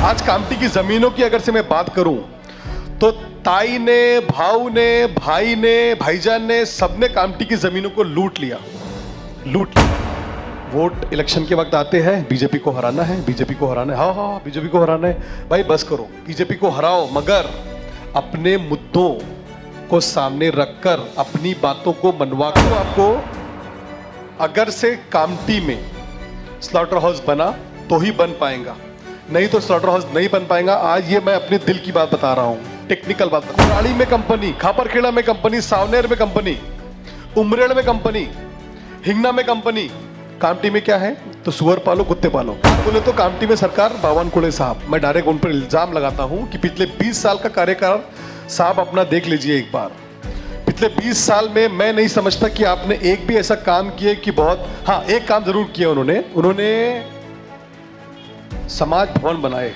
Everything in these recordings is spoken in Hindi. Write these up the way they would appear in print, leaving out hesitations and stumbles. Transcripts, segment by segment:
आज कामठी की जमीनों की अगर से मैं बात करूं तो ताई ने, भाऊ ने, भाई ने, भाईजान ने, सबने कामठी की जमीनों को लूट लिया। वोट इलेक्शन के वक्त आते हैं, बीजेपी को हराना है, बीजेपी को हराना है, हाँ बीजेपी को हराना है। भाई बस करो, बीजेपी को हराओ, मगर अपने मुद्दों को सामने रखकर अपनी बातों को मनवा कर। आपको अगर से कामठी में स्लॉटर हाउस बना तो ही बन पाएगा, नहीं तो स्लॉटर हाउस नहीं बन पाएगा। आज ये मैं अपने दिल की बात बता रहा हूं, टेक्निकल बात। कुराड़ी में कंपनी, खापरखेड़ा में कंपनी, सावनेर में कंपनी, उमरेड़ में कंपनी, हिंगना में कंपनी। कामठी में क्या है? तो सुअर पालो, कुत्ते पालो। बोले तो कामठी में सरकार बावनकुळे साहब, मैं डायरेक्ट उन पर इल्जाम लगाता हूं कि पिछले 20 साल का कार्यकाल साहब अपना देख लीजिए एक बार। पिछले 20 साल में मैं नहीं समझता कि आपने एक भी ऐसा काम किए कि बहुत, हाँ एक काम जरूर किया उन्होंने समाज भवन बनाए।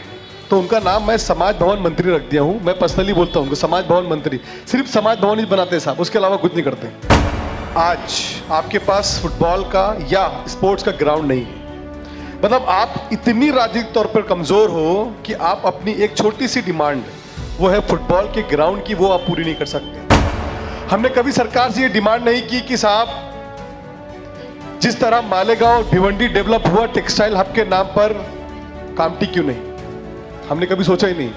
तो उनका नाम मैं समाज भवन मंत्री रख दिया हूं। मैं पर्सनली बोलता हूं समाज भवन मंत्री। सिर्फ समाज भवन ही बनाते साहब, उसके अलावा कुछ नहीं करते। आज आपके पास फुटबॉल का या स्पोर्ट्स का ग्राउंड नहीं है। मतलब आप इतनी राजनीतिक तौर पर कमजोर हो कि आप अपनी एक छोटी सी डिमांड, वो है फुटबॉल के ग्राउंड की, वो आप पूरी नहीं कर सकते। हमने कभी सरकार से ये डिमांड नहीं की कि साहब जिस तरह मालेगांव भिवंडी डेवलप हुआ टेक्सटाइल हब के नाम पर, कामठी क्यों नहीं? हमने कभी सोचा ही नहीं,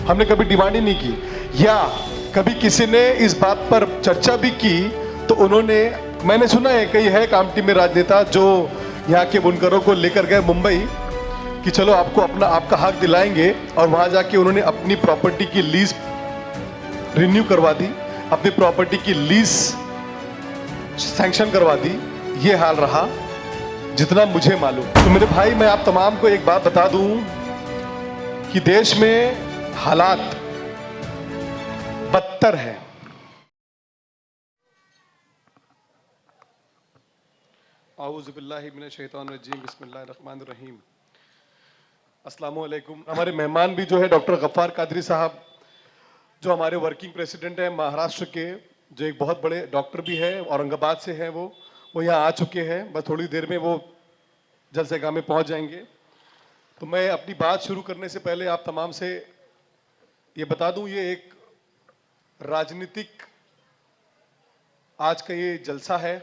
हमने कभी डिमांड ही नहीं की। या कभी किसी ने इस बात पर चर्चा भी की तो उन्होंने, मैंने सुना है कई है कामठी में राजनेता जो यहाँ के बुनकरों को लेकर गए मुंबई कि चलो आपको आपका हक दिलाएंगे, और वहां जाके उन्होंने अपनी प्रॉपर्टी की लीज रिन्यू करवा दी, अपनी प्रॉपर्टी की लीज सैंक्शन करवा दी। ये हाल रहा जितना मुझे मालूम। तो मेरे भाई, मैं आप तमाम को एक बात बता दूं कि देश में हालात बदतर है। औज़ु बिल्लाहि मिनश शैतानिर रजीम, बिस्मिल्लाहिर रहमानिर रहीम। अस्सलाम वालेकुम। हमारे मेहमान भी जो है डॉक्टर गफ्फार कादरी साहब, जो हमारे वर्किंग प्रेसिडेंट हैं महाराष्ट्र के, जो एक बहुत बड़े डॉक्टर भी है, औरंगाबाद से हैं वो यहाँ आ चुके हैं। बस थोड़ी देर में वो जलसेगाह में पहुँच जाएंगे। तो मैं अपनी बात शुरू करने से पहले आप तमाम से ये बता दूं, ये एक राजनीतिक आज का ये जलसा है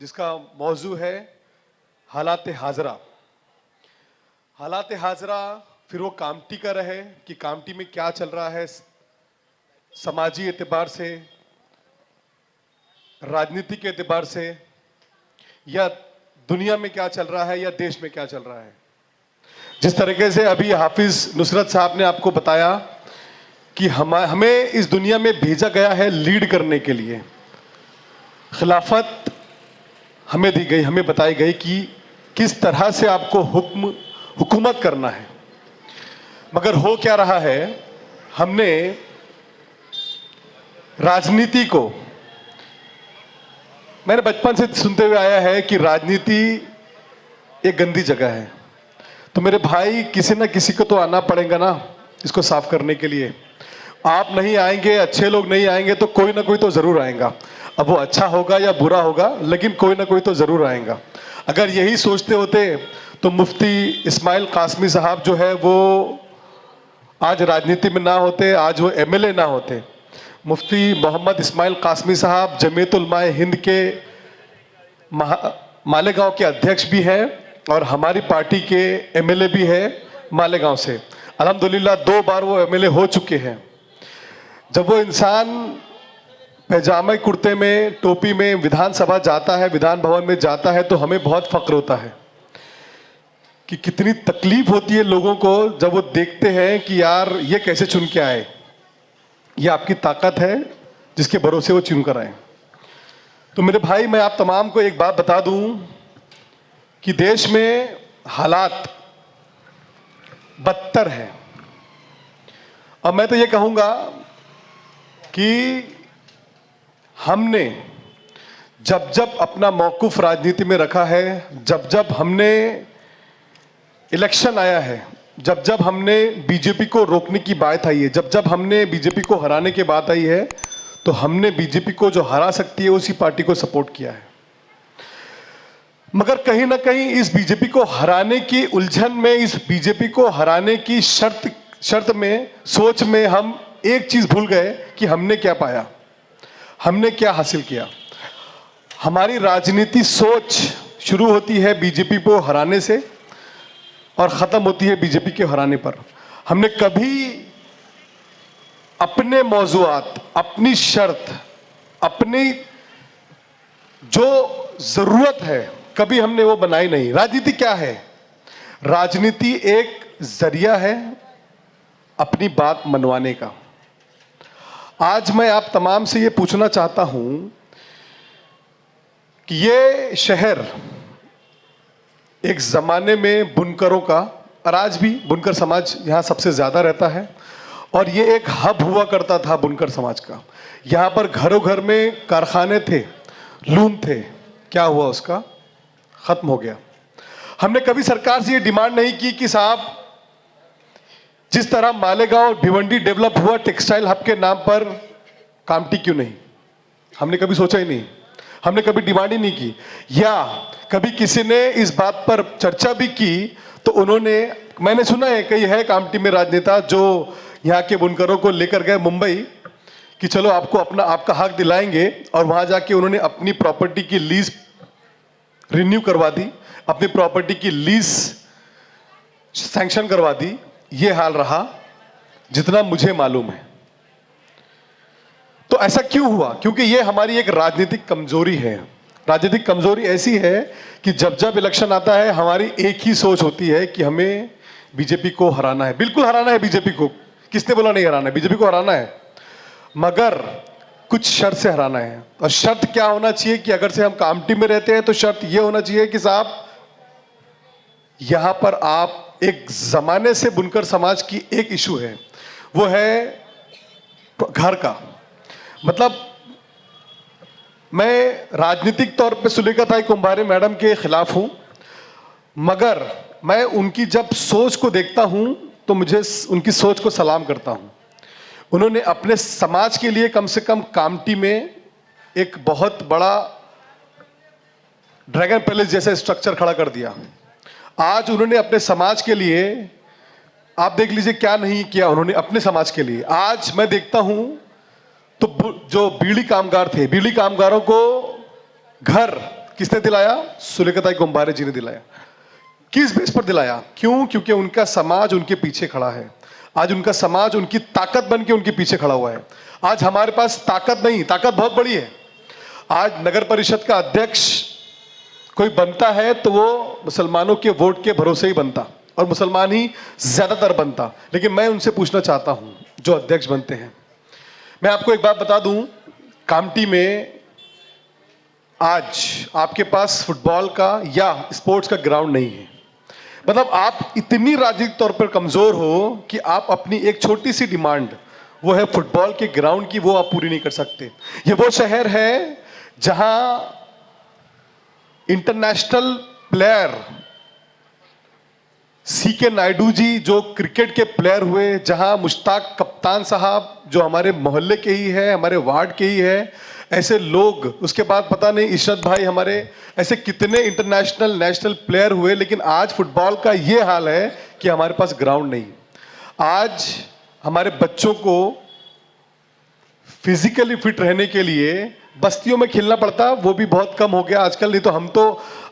जिसका मौजू है हालात हाजरा। हालात हाजरा फिर वो कामठी का रहे कि कामठी में क्या चल रहा है समाजी एतबार से, राजनीति के एतबार से, या दुनिया में क्या चल रहा है, या देश में क्या चल रहा है। जिस तरीके से अभी हाफिज नुसरत साहब ने आपको बताया कि हमें इस दुनिया में भेजा गया है लीड करने के लिए। खिलाफत हमें दी गई, हमें बताई गई कि किस तरह से आपको हुकूमत करना है। मगर हो क्या रहा है, हमने राजनीति को, मैंने बचपन से सुनते हुए आया है कि राजनीति एक गंदी जगह है। तो मेरे भाई, किसी ना किसी को तो आना पड़ेगा ना इसको साफ करने के लिए। आप नहीं आएंगे, अच्छे लोग नहीं आएंगे, तो कोई ना कोई तो जरूर आएगा। अब वो अच्छा होगा या बुरा होगा, लेकिन कोई ना कोई तो जरूर आएगा। अगर यही सोचते होते तो मुफ्ती इस्माइल कासमी साहब जो है वो आज राजनीति में ना होते, आज वो एमएलए ना होते। मुफ्ती मोहम्मद इस्माइल कासमी साहब जमीयत उलमाए हिंद के मालेगांव के अध्यक्ष भी हैं और हमारी पार्टी के एमएलए भी है मालेगांव से। अल्हम्दुलिल्लाह 2 बार वो एमएलए हो चुके हैं। जब वो इंसान पैजामे कुर्ते में, टोपी में विधानसभा जाता है, विधान भवन में जाता है, तो हमें बहुत फक्र होता है कि कितनी तकलीफ होती है लोगों को जब वो देखते हैं कि यार ये कैसे चुन के आए। ये आपकी ताकत है जिसके भरोसे वो चुन कर आए। तो मेरे भाई, मैं आप तमाम को एक बात बता दूं कि देश में हालात बदतर है। और मैं तो ये कहूंगा कि हमने जब जब अपना मौकूफ राजनीति में रखा है, जब जब हमने इलेक्शन आया है, जब जब हमने बीजेपी को रोकने की बात आई है, जब जब हमने बीजेपी को हराने की बात आई है, तो हमने बीजेपी को जो हरा सकती है उसी पार्टी को सपोर्ट किया है। मगर कहीं ना कहीं इस बीजेपी को हराने की उलझन में, इस बीजेपी को हराने की शर्त शर्त में, सोच में हम एक चीज भूल गए कि हमने क्या पाया, हमने क्या हासिल किया। हमारी राजनीति सोच शुरू होती है बीजेपी को हराने से और खत्म होती है बीजेपी के हराने पर। हमने कभी अपने मौजूआत, अपनी शर्त, अपनी जो जरूरत है, कभी हमने वो बनाई नहीं। राजनीति क्या है? राजनीति एक जरिया है अपनी बात मनवाने का। आज मैं आप तमाम से ये पूछना चाहता हूं कि ये शहर एक जमाने में बुनकरों का, और आज भी बुनकर समाज यहां सबसे ज्यादा रहता है, और ये एक हब हुआ करता था बुनकर समाज का। यहां पर घरों घर में कारखाने थे, लूम थे। क्या हुआ? उसका खत्म हो गया। हमने कभी सरकार से ये डिमांड नहीं की कि साहब, जिस तरह मालेगांव भिवंडी डेवलप हुआ टेक्सटाइल हब के नाम पर, कामठी क्यों नहीं? हमने कभी सोचा ही नहीं, हमने कभी डिमांड ही नहीं की। या कभी किसी ने इस बात पर चर्चा भी की तो उन्होंने, मैंने सुना है कई है कामठी में राजनेता जो यहाँ के बुनकरों को लेकर गए मुंबई कि चलो आपको अपना, आपका हक दिलाएंगे, और वहां जाके उन्होंने अपनी प्रॉपर्टी की लीज रिन्यू करवा दी, अपनी प्रॉपर्टी की लीज सैंक्शन करवा दी। ये हाल रहा जितना मुझे मालूम है। तो ऐसा क्यों हुआ? क्योंकि ये हमारी एक राजनीतिक कमजोरी है। राजनीतिक कमजोरी ऐसी है कि जब जब इलेक्शन आता है हमारी एक ही सोच होती है कि हमें बीजेपी को हराना है। बिल्कुल हराना है बीजेपी को, किसने बोला नहीं हराना है? बीजेपी को हराना है, मगर कुछ शर्त से हराना है। और शर्त क्या होना चाहिए कि अगर से हम कामठी में रहते हैं तो शर्त यह होना चाहिए कि साहब, यहां पर आप, एक जमाने से बुनकर समाज की एक इशू है, वो है घर का। मतलब मैं राजनीतिक तौर पे सुलेखा कुंभारे मैडम के खिलाफ हूं, मगर मैं उनकी जब सोच को देखता हूं तो मुझे उनकी सोच को सलाम करता हूं। उन्होंने अपने समाज के लिए कम से कम कामठी में एक बहुत बड़ा ड्रैगन पैलेस जैसा स्ट्रक्चर खड़ा कर दिया। आज उन्होंने अपने समाज के लिए, आप देख लीजिए क्या नहीं किया उन्होंने अपने समाज के लिए। आज मैं देखता हूं तो जो बीड़ी कामगार थे, बीड़ी कामगारों को घर किसने दिलाया? सुलेखा कुंभारे जी ने दिलाया। किस बेस पर दिलाया? क्यों? क्योंकि उनका समाज उनके पीछे खड़ा है। आज उनका समाज उनकी ताकत बन के उनके पीछे खड़ा हुआ है। आज हमारे पास ताकत नहीं, ताकत बहुत बड़ी है। आज नगर परिषद का अध्यक्ष कोई बनता है तो वो मुसलमानों के वोट के भरोसे ही बनता, और मुसलमान ही ज्यादातर बनता। लेकिन मैं उनसे पूछना चाहता हूं, जो अध्यक्ष बनते हैं, मैं आपको एक बात बता दूं, कामठी में आज आपके पास फुटबॉल का या स्पोर्ट्स का ग्राउंड नहीं है। मतलब आप इतनी राजनीतिक तौर पर कमजोर हो कि आप अपनी एक छोटी सी डिमांड, वो है फुटबॉल के ग्राउंड की, वो आप पूरी नहीं कर सकते। ये वो शहर है जहां international player C K Naidu ji जो क्रिकेट के प्लेयर हुए, जहां मुश्ताक कप्तान साहब जो हमारे मोहल्ले के ही है, हमारे वार्ड के ही है, ऐसे लोग, उसके बाद पता नहीं इशरत भाई हमारे, ऐसे कितने इंटरनेशनल नेशनल प्लेयर हुए। लेकिन आज फुटबॉल का ये हाल है कि हमारे पास ग्राउंड नहीं। आज हमारे बच्चों को फिजिकली फिट रहने के लिए बस्तियों में खेलना पड़ता, वो भी बहुत कम हो गया आजकल। नहीं तो हम तो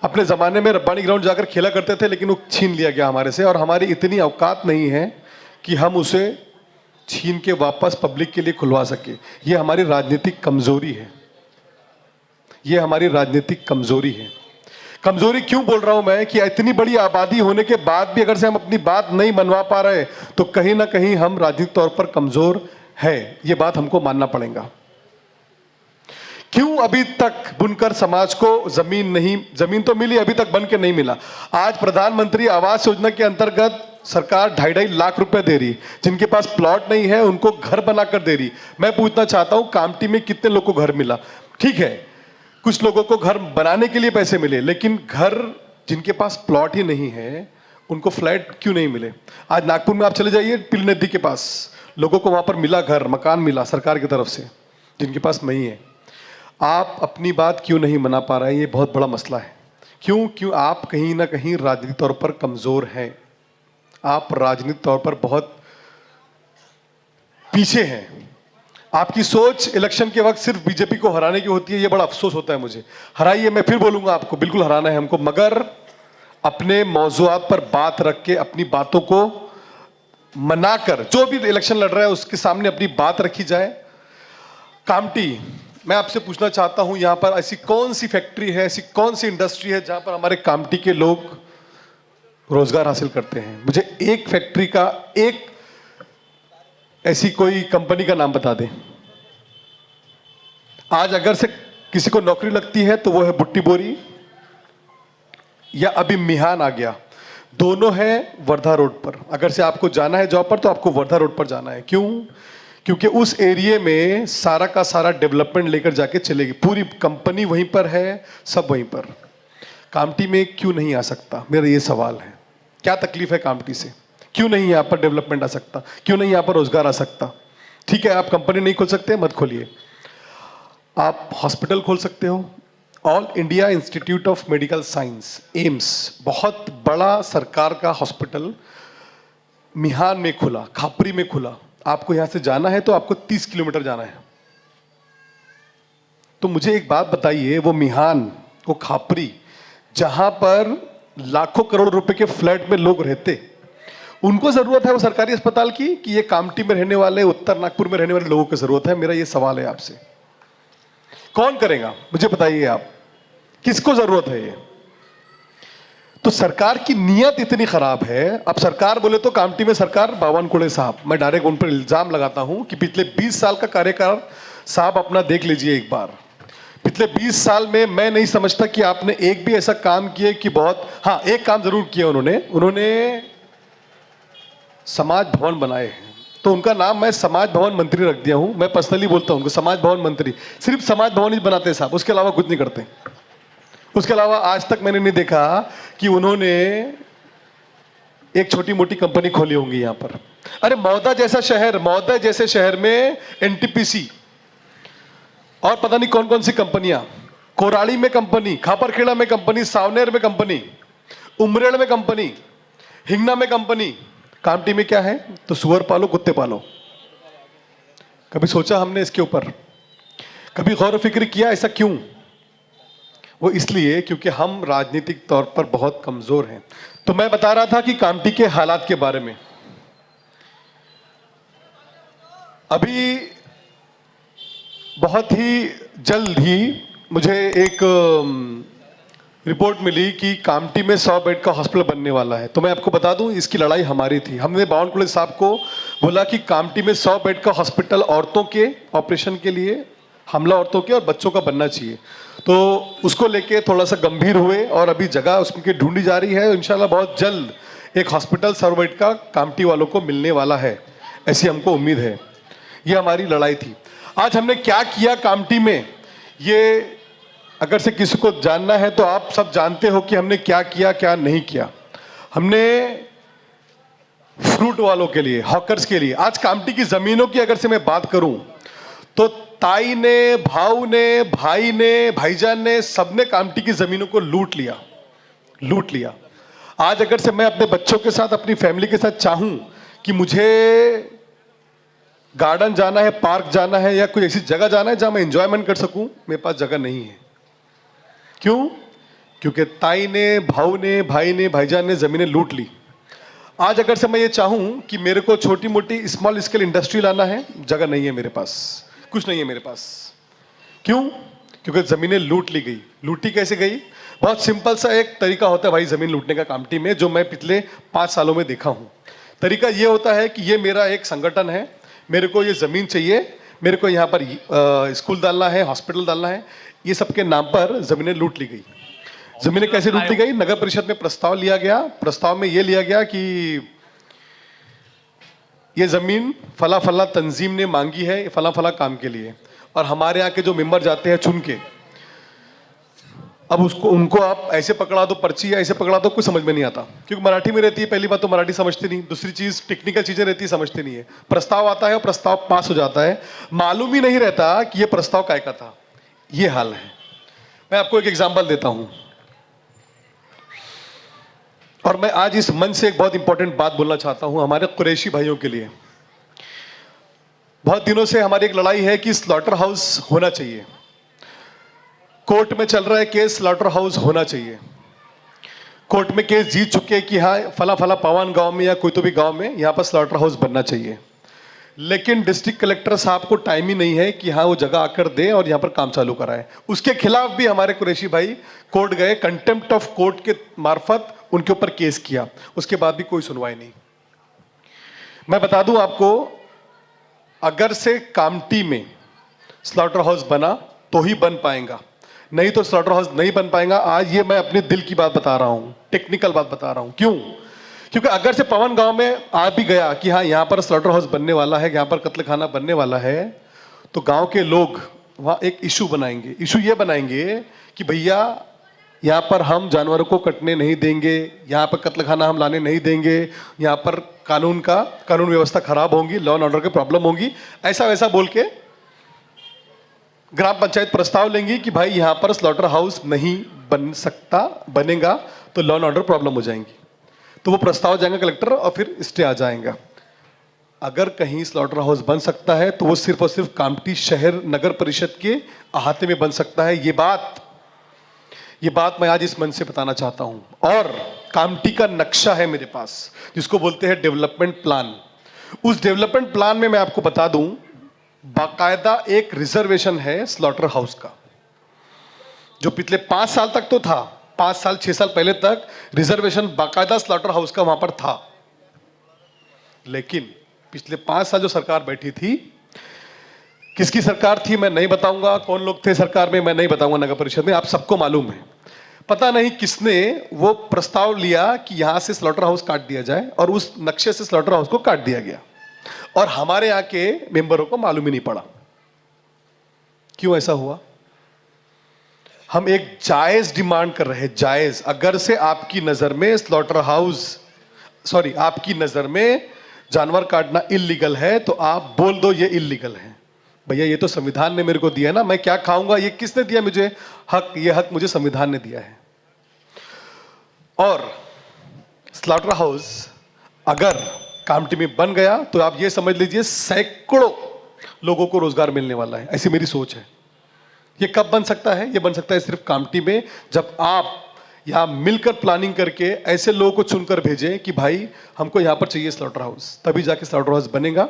अपने ज़माने में रब्बानी ग्राउंड जाकर खेला करते थे, लेकिन वो छीन लिया गया हमारे से, और हमारी इतनी औकात नहीं है कि हम उसे छीन के वापस पब्लिक के लिए खुलवा सके। ये हमारी राजनीतिक कमजोरी है, ये हमारी राजनीतिक कमजोरी है। कमजोरी क्यों बोल रहा हूं मैं कि इतनी बड़ी आबादी होने के बाद भी अगर से हम अपनी बात नहीं मनवा पा रहे तो कहीं ना कहीं हम राजनीतिक तौर पर कमजोर है, ये बात हमको मानना पड़ेगा। क्यों अभी तक बुनकर समाज को जमीन नहीं, जमीन तो मिली, अभी तक बन के नहीं मिला। आज प्रधानमंत्री आवास योजना के अंतर्गत सरकार 2.5 लाख रुपए दे रही, जिनके पास प्लॉट नहीं है उनको घर बनाकर दे रही। मैं पूछना चाहता हूं कामठी में कितने लोगों को घर मिला? ठीक है, कुछ लोगों को घर बनाने के लिए पैसे मिले, लेकिन घर जिनके पास प्लॉट ही नहीं है उनको फ्लैट क्यों नहीं मिले? आज नागपुर में आप चले जाइए, पिल नदी के पास लोगों को वहां पर मिला, घर मकान मिला सरकार की तरफ से, जिनके पास नहीं है। आप अपनी बात क्यों नहीं मना पा रहे हैं? ये बहुत बड़ा मसला है। क्यों आप कहीं ना कहीं राजनीतिक तौर पर कमजोर हैं। आप राजनीतिक तौर पर बहुत पीछे हैं। आपकी सोच इलेक्शन के वक्त सिर्फ बीजेपी को हराने की होती है, ये बड़ा अफसोस होता है मुझे। हराइए, मैं फिर बोलूंगा आपको, बिल्कुल हराना है हमको, मगर अपने मौजूआत पर बात रख के अपनी बातों को मनाकर, जो भी इलेक्शन लड़ रहा है उसके सामने अपनी बात रखी जाए। कामटी, मैं आपसे पूछना चाहता हूं, यहां पर ऐसी कौन सी फैक्ट्री है, ऐसी कौन सी इंडस्ट्री है जहां पर हमारे कामटी के लोग रोजगार हासिल करते हैं? मुझे एक फैक्ट्री का, एक ऐसी कोई कंपनी का नाम बता दें। आज अगर से किसी को नौकरी लगती है तो वो है बुट्टी बोरी, या अभी मिहान आ गया। दोनों है वर्धा रोड पर। अगर से आपको जाना है जॉब पर तो आपको वर्धा रोड पर जाना है। क्यों? क्योंकि उस एरिया में सारा का सारा डेवलपमेंट लेकर जाके चलेगी, पूरी कंपनी वहीं पर है, सब वहीं पर। कामटी में क्यों नहीं आ सकता, मेरा ये सवाल है। क्या तकलीफ है कामटी से? क्यों नहीं यहाँ पर डेवलपमेंट आ सकता? क्यों नहीं यहाँ पर रोजगार आ सकता? ठीक है, आप कंपनी नहीं खोल सकते, मत खोलिए। आप हॉस्पिटल खोल सकते हो। All India institute of medical science, AIIMS, बहुत बड़ा सरकार का हॉस्पिटल मिहान में खुला, खापरी में खुला। आपको यहां से जाना है तो आपको 30 किलोमीटर जाना है। तो मुझे एक बात बताइए, वो मिहान, वो खापरी, जहां पर लाखों करोड़ रुपए के फ्लैट में लोग रहते, उनको जरूरत है वो सरकारी अस्पताल की, कि ये कामटी में रहने वाले, उत्तर नागपुर में रहने वाले लोगों को जरूरत है? मेरा ये सवाल है आपसे। कौन करेगा मुझे बताइए आप, किसको जरूरत है ये? तो सरकार की नीयत इतनी खराब है। अब सरकार बोले तो कामटी में सरकार बावनकुळे साहब, मैं डायरेक्ट उन पर इल्जाम लगाता हूं कि पिछले 20 साल का कार्यकाल साहब अपना देख लीजिए एक बार। पिछले 20 साल में मैं नहीं समझता कि आपने एक भी ऐसा काम किए कि बहुत, हाँ एक काम जरूर किया उन्होंने समाज भवन बनाए हैं। तो उनका नाम मैं समाज भवन मंत्री रख दिया हूं। मैं पर्सनली बोलता हूं समाज भवन मंत्री। सिर्फ समाज भवन ही बनाते साहब, उसके अलावा कुछ नहीं करते। उसके अलावा आज तक मैंने नहीं देखा कि उन्होंने एक छोटी मोटी कंपनी खोली होंगी यहां पर। अरे मौदा जैसे शहर में एनटीपीसी और पता नहीं कौन कौन सी कंपनियां, कोराड़ी में कंपनी, खापरखेड़ा में कंपनी, सावनेर में कंपनी, उमरेड़ में कंपनी, हिंगना में कंपनी। कामटी में क्या है? तो सुअर पालो, कुत्ते पालो। कभी सोचा हमने इसके ऊपर? कभी गौर फिक्र किया ऐसा क्यों? वो इसलिए क्योंकि हम राजनीतिक तौर पर बहुत कमजोर हैं। तो मैं बता रहा था कि कामटी के हालात के बारे में। अभी बहुत ही जल्द ही मुझे एक रिपोर्ट मिली कि कामटी में 100 बेड का हॉस्पिटल बनने वाला है। तो मैं आपको बता दूं, इसकी लड़ाई हमारी थी। हमने बावनकुळे साहब को बोला कि कामटी में 100 बेड का हॉस्पिटल औरतों के ऑपरेशन के लिए, हमला औरतों के और बच्चों का बनना चाहिए। तो उसको लेके थोड़ा सा गंभीर हुए और अभी जगह उसकी ढूंढी जा रही है। इंशाल्लाह बहुत जल्द एक हॉस्पिटल 100 बेड का कामटी वालों को मिलने वाला है, ऐसी हमको उम्मीद है। ये हमारी लड़ाई थी। आज हमने क्या किया कामटी में, ये अगर से किसी को जानना है तो आप सब जानते हो कि हमने क्या किया, क्या नहीं किया। हमने फ्रूट वालों के लिए, हॉकर्स के लिए, आज कामटी की जमीनों की अगर से मैं बात करूं तो ताई ने, भाऊ ने, भाई ने, भाईजान ने, सबने कामटी की जमीनों को लूट लिया। आज अगर से मैं अपने बच्चों के साथ, अपनी फैमिली के साथ चाहूं कि मुझे गार्डन जाना है, पार्क जाना है, या कोई ऐसी जगह जाना है जहां मैं एंजॉयमेंट कर सकूं, मेरे पास जगह नहीं है। क्यों? क्योंकि ताई ने, भाऊ ने, भाई ने, भाईजान ने जमीनें लूट ली। आज अगर से मैं ये चाहूं कि मेरे को छोटी मोटी स्मॉल स्केल इंडस्ट्री लाना है, जगह नहीं है मेरे पास, कुछ नहीं है मेरे पास। क्यों? क्योंकि जमीनें लूट ली गई। लूटी कैसे गई? बहुत सिंपल सा एक तरीका होता है भाई जमीन लूटने का कामटी में, जो मैं पिछले 5 सालों में देखा हूं। तरीका ये होता है कि ये मेरा एक संगठन है, मेरे को ये जमीन चाहिए, मेरे को यहाँ पर स्कूल डालना है, हॉस्पिटल डालना है, ये सबके नाम पर जमीनें लूट ली गई। जमीनें कैसे लूट ली गई? नगर परिषद में प्रस्ताव लिया गया। प्रस्ताव में यह लिया गया कि ये जमीन फला फला तंजीम ने मांगी है फला फला काम के लिए, और हमारे यहाँ के जो मेंबर जाते हैं चुन के, अब उनको आप ऐसे पकड़ा दो पर्ची, ऐसे पकड़ा दो, कुछ समझ में नहीं आता। क्योंकि मराठी में रहती है, पहली बात तो मराठी समझती नहीं, दूसरी चीज टेक्निकल चीजें रहती है, समझती नहीं है। प्रस्ताव आता है और प्रस्ताव पास हो जाता है, मालूम ही नहीं रहता कि ये प्रस्ताव काय का था। ये हाल है। मैं आपको एक एग्जांपल देता हूं, और मैं आज इस मंच से एक बहुत इंपॉर्टेंट बात बोलना चाहता हूं हमारे कुरैशी भाइयों के लिए। बहुत दिनों से हमारी एक लड़ाई है कि स्लॉटर हाउस होना चाहिए। कोर्ट में चल रहा है केस, स्लॉटर हाउस होना चाहिए। कोर्ट में केस जीत चुके हैं कि हाँ फला फला पवन गांव में या कोई तो भी गांव में यहाँ पर स्लॉटर हाउस बनना चाहिए, लेकिन डिस्ट्रिक्ट कलेक्टर साहब को टाइम ही नहीं है कि हाँ वो जगह आकर दे और यहाँ पर काम चालू कराए। उसके खिलाफ भी हमारे कुरैशी भाई कोर्ट गए, कंटेम्प्ट ऑफ कोर्ट के मार्फत उनके ऊपर केस किया, उसके बाद भी कोई सुनवाई नहीं। मैं बता दूं आपको, अगर से कामटी में स्लॉटर हाउस बना तो ही बन पाएगा, नहीं तो स्लॉटर हाउस नहीं बन पाएगा। आज ये मैं अपने दिल की बात बता रहा हूं, टेक्निकल बात बता रहा हूं। क्यों? क्योंकि अगर से पवन गांव में आ भी गया कि हाँ यहां पर स्लॉटर हाउस बनने वाला है, यहां पर कत्ल खाना बनने वाला है, तो गांव के लोग वहां एक इशू बनाएंगे। इशू ये बनाएंगे कि भैया यहाँ पर हम जानवरों को कटने नहीं देंगे, यहाँ पर कत्ल खाना हम लाने नहीं देंगे, यहाँ पर कानून व्यवस्था खराब होंगी, लॉ एंड ऑर्डर की प्रॉब्लम होगी, ऐसा वैसा बोल के ग्राम पंचायत प्रस्ताव लेंगी कि भाई यहाँ पर स्लॉटर हाउस नहीं बन सकता, बनेगा तो लॉ एंड ऑर्डर प्रॉब्लम हो जाएंगी। तो वो प्रस्ताव जाएंगे कलेक्टर और फिर स्टे आ जाएगा। अगर कहीं स्लॉटर हाउस बन सकता है तो वो सिर्फ और सिर्फ कामटी शहर नगर परिषद के अहाते में बन सकता है। ये बात मैं आज इस मंच से बताना चाहता हूं। और कामटी का नक्शा है मेरे पास, जिसको बोलते हैं डेवलपमेंट प्लान। उस डेवलपमेंट प्लान में मैं आपको बता दूं, बाकायदा एक रिजर्वेशन है स्लॉटर हाउस का, जो पिछले 5 साल तक तो था, 5 साल 6 साल पहले तक रिजर्वेशन बाकायदा स्लॉटर हाउस का वहां पर था। लेकिन पिछले 5 साल जो सरकार बैठी थी, किसकी सरकार थी मैं नहीं बताऊंगा, कौन लोग थे सरकार में मैं नहीं बताऊंगा, नगर परिषद में आप सबको मालूम है। पता नहीं किसने वो प्रस्ताव लिया कि यहां से स्लॉटर हाउस काट दिया जाए, और उस नक्शे से स्लॉटर हाउस को काट दिया गया, और हमारे यहां के मेंबरों को मालूम ही नहीं पड़ा। क्यों ऐसा हुआ? हम एक जायज डिमांड कर रहे हैं, जायज। अगर से आपकी नजर में स्लॉटर हाउस, सॉरी आपकी नजर में जानवर काटना इल्लीगल है, तो आप बोल दो ये इल्लीगल है। भैया ये तो संविधान ने मेरे को दिया है ना, मैं क्या खाऊंगा, ये किसने दिया मुझे हक? ये हक मुझे संविधान ने दिया है। और स्लॉटर हाउस अगर कामटी में बन गया तो आप ये समझ लीजिए सैकड़ों लोगों को रोजगार मिलने वाला है, ऐसी मेरी सोच है। ये कब बन सकता है? ये बन सकता है सिर्फ कामटी में, जब आप यहां मिलकर प्लानिंग करके ऐसे लोगों को चुनकर भेजें कि भाई हमको यहां पर चाहिए स्लॉटर हाउस, तभी जाके स्लॉटर हाउस बनेगा।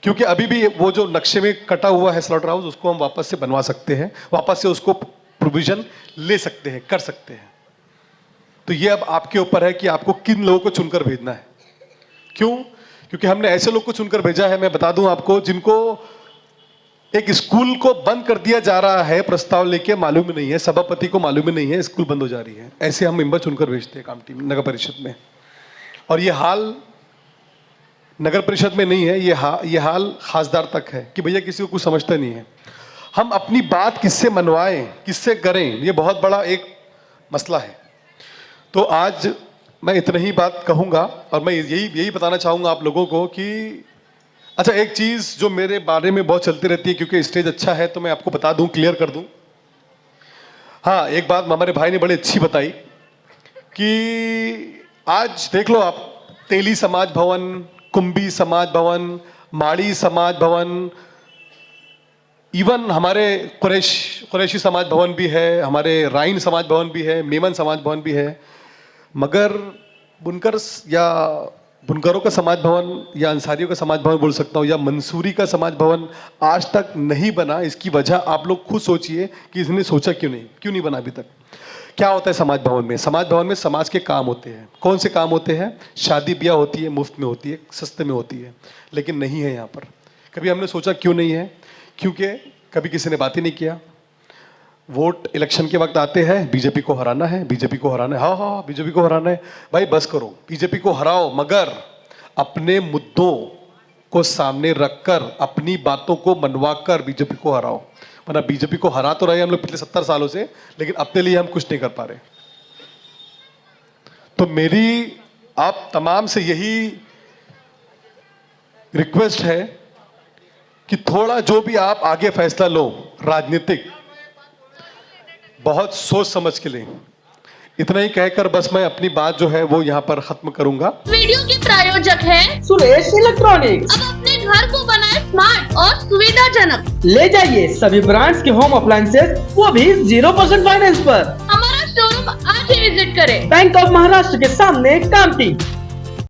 क्योंकि अभी भी वो जो नक्शे में कटा हुआ है स्लॉटर हाउस, उसको हम वापस से बनवा सकते हैं, वापस से उसको प्रोविजन ले सकते हैं, कर सकते हैं। तो ये अब आपके ऊपर है कि आपको किन लोगों को चुनकर भेजना है। क्यों? क्योंकि हमने ऐसे लोग को चुनकर भेजा है, मैं बता दूं आपको, जिनको एक स्कूल को बंद कर दिया जा रहा है प्रस्ताव लेके, मालूम ही नहीं है, सभापति को मालूम ही नहीं है स्कूल बंद हो जा रही है। ऐसे हम मेंबर चुनकर भेजते हैं कामटी नगर परिषद में। और ये हाल नगर परिषद में नहीं है, ये हाल खासदार तक है कि भैया किसी को कुछ समझता नहीं है। हम अपनी बात किससे मनवाएं, किससे करें, ये बहुत बड़ा एक मसला है। तो आज मैं इतना ही बात कहूंगा, और मैं यही बताना चाहूंगा आप लोगों को कि अच्छा, एक चीज जो मेरे बारे में बहुत चलती रहती है, क्योंकि स्टेज अच्छा है तो मैं आपको बता दूं, क्लियर कर दूं। हाँ, एक बात हमारे भाई ने बड़ी अच्छी बताई कि आज देख लो आप, तेली समाज भवन, कुंभी समाज भवन, माड़ी समाज भवन, इवन हमारे कुरैशी समाज भवन भी है, हमारे राइन समाज भवन भी है, मेमन समाज भवन भी है, मगर बुनकरों का समाज भवन या अंसारियों का समाज भवन बोल सकता हूँ, या मंसूरी का समाज भवन आज तक नहीं बना। इसकी वजह आप लोग खुद सोचिए कि इसने सोचा क्यों नहीं बना अभी तक। क्या होता है समाज भवन में? समाज भवन में समाज के काम होते हैं। कौन से काम होते हैं? शादी ब्याह होती है, मुफ्त में होती है, सस्ते में होती है, लेकिन नहीं है यहाँ पर। कभी हमने सोचा क्यों नहीं है? क्योंकि कभी किसी ने बात ही नहीं किया। वोट इलेक्शन के वक्त आते हैं, बीजेपी को हराना है, बीजेपी को हराना है, हाँ बीजेपी को हराना है। भाई बस करो, बीजेपी को हराओ, मगर अपने मुद्दों को सामने रखकर, अपनी बातों को मनवाकर बीजेपी को हराओ। वरना बीजेपी को हरा तो रहे हम लोग पिछले 70 सालों से, लेकिन अपने लिए हम कुछ नहीं कर पा रहे। तो मेरी आप तमाम से यही रिक्वेस्ट है कि थोड़ा जो भी आप आगे फैसला लो राजनीतिक, बहुत सोच समझ के लें। इतना ही कहकर बस मैं अपनी बात जो है वो यहाँ पर खत्म करूंगा। वीडियो के प्रायोजक है सुरेश इलेक्ट्रॉनिक्स। अब अपने घर को बनाए स्मार्ट और सुविधाजनक। ले जाइए सभी ब्रांड्स के होम अप्लायंसेस, वो भी 0% फाइनेंस पर। हमारा शोरूम आज ही विजिट करें। बैंक ऑफ महाराष्ट्र के सामने कामठी।